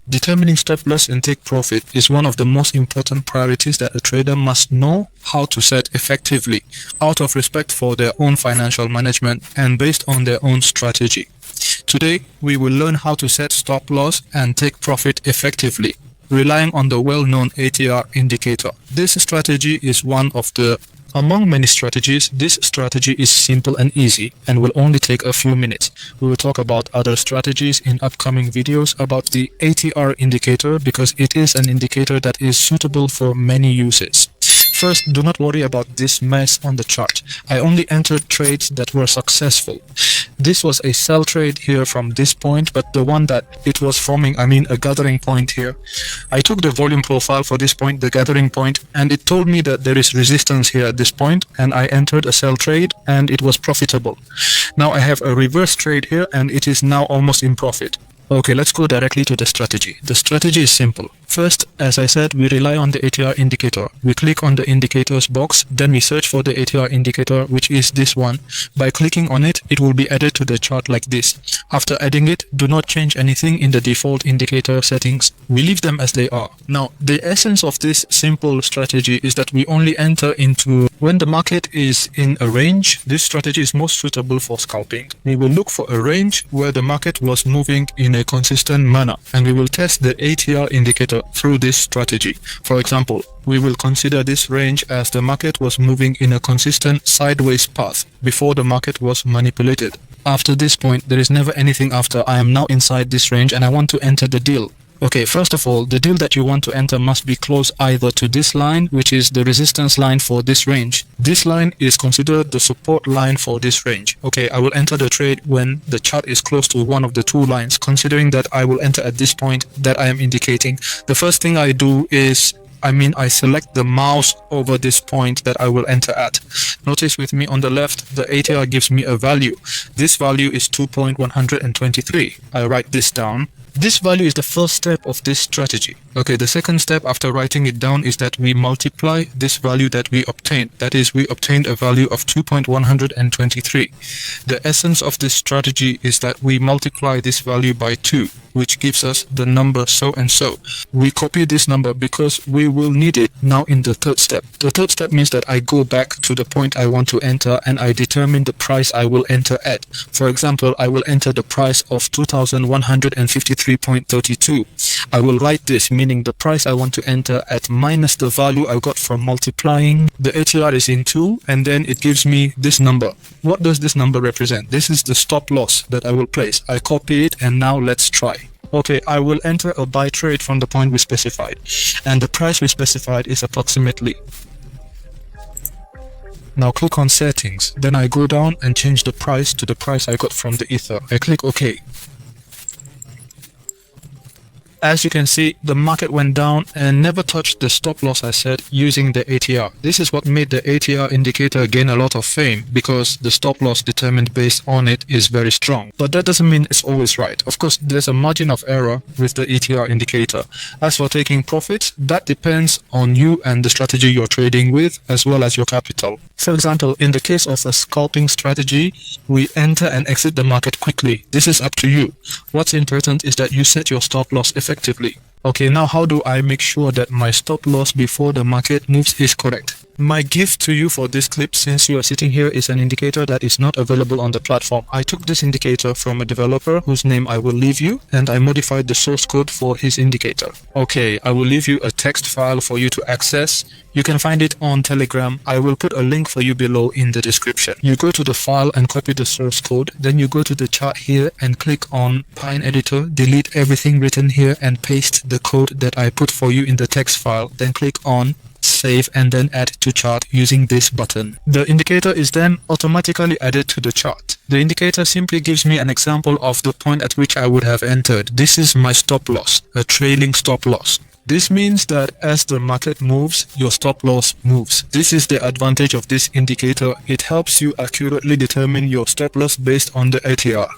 Determining stop loss and take profit is one of the most important priorities that a trader must know how to set effectively, out of respect for their own financial management and based on their own strategy. Today, we will learn how to set stop loss and take profit effectively, relying on the well-known ATR indicator. This strategy is one of the Among many strategies, this strategy is simple and easy and will only take a few minutes. We will talk about other strategies in upcoming videos about the ATR indicator because it is an indicator that is suitable for many uses. First, do not worry about this mess on the chart. I only entered trades that were successful. This was a sell trade here from this point, but the one that it was forming, a gathering point here. I took the volume profile for this point, the gathering point, and it told me that there is resistance here at this point, and I entered a sell trade and it was profitable. Now I have a reverse trade here and it is now almost in profit. Okay, let's go directly to the strategy. The strategy is simple. First, as I said, we rely on the ATR indicator. We click on the indicators box, then we search for the ATR indicator, which is this one. By clicking on it, it will be added to the chart like this. After adding it, do not change anything in the default indicator settings. We leave them as they are. Now, the essence of this simple strategy is that we only enter into when the market is in a range. This strategy is most suitable for scalping. We will look for a range where the market was moving in a consistent manner, and we will test the ATR indicator through this strategy. For example, we will consider this range as the market was moving in a consistent sideways path before the market was manipulated. After this point, there is never anything after. I am now inside this range and I want to enter the deal. Okay, first of all, the deal that you want to enter must be close either to this line, which is the resistance line for this range. This line is considered the support line for this range. Okay, I will enter the trade when the chart is close to one of the two lines, considering that I will enter at this point that I am indicating. The first thing I do is I select the mouse over this point that I will enter at. Notice with me on the left, the ATR gives me a value. This value is 2.123. I write this down. This value is the first step of this strategy. Okay, the second step after writing it down is that we multiply this value that we obtained. That is, we obtained a value of 2.123. The essence of this strategy is that we multiply this value by 2, which gives us the number so and so. We copy this number because we will need it now in the third step. The third step means that I go back to the point I want to enter and I determine the price I will enter at. For example, I will enter the price of 2,153.32. I will write this, meaning the price I want to enter at minus the value I got from multiplying. The ATR is in 2 and then it gives me this number. What does this number represent? This is the stop loss that I will place. I copy it and now let's try. Okay, I will enter a buy trade from the point we specified, and the price we specified is approximately. Now click on settings, then I go down and change the price to the price I got from the ether. I click OK. As you can see, the market went down and never touched the stop loss I set using the ATR. This is what made the ATR indicator gain a lot of fame, because the stop loss determined based on it is very strong. But that doesn't mean it's always right. Of course, there's a margin of error with the ATR indicator. As for taking profits, that depends on you and the strategy you're trading with, as well as your capital. For example, in the case of a scalping strategy, we enter and exit the market quickly. This is up to you. What's important is that you set your stop loss effectively. Okay, now how do I make sure that my stop loss before the market moves is correct? My gift to you for this clip, since you are sitting here, is an indicator that is not available on the platform. I took this indicator from a developer whose name I will leave you, and I modified the source code for his indicator. Okay, I will leave you a text file for you to access. You can find it on Telegram. I will put a link for you below in the description. You go to the file and copy the source code. Then you go to the chart here and click on Pine Editor, delete everything written here and paste the code that I put for you in the text file. Then click on Save and then Add to Chart using this button. The indicator is then automatically added to the chart. The indicator simply gives me an example of the point at which I would have entered. This is my stop loss, a trailing stop loss. This means that as the market moves, your stop loss moves. This is the advantage of this indicator. It helps you accurately determine your stop loss based on the ATR.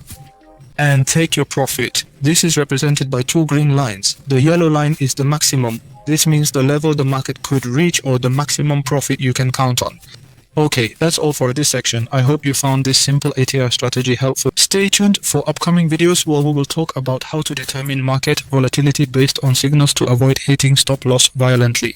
And take your profit. This is represented by two green lines. The yellow line is the maximum. This means the level the market could reach or the maximum profit you can count on. Okay, that's all for this section. I hope you found this simple ATR strategy helpful. Stay tuned for upcoming videos where we will talk about how to determine market volatility based on signals to avoid hitting stop loss violently.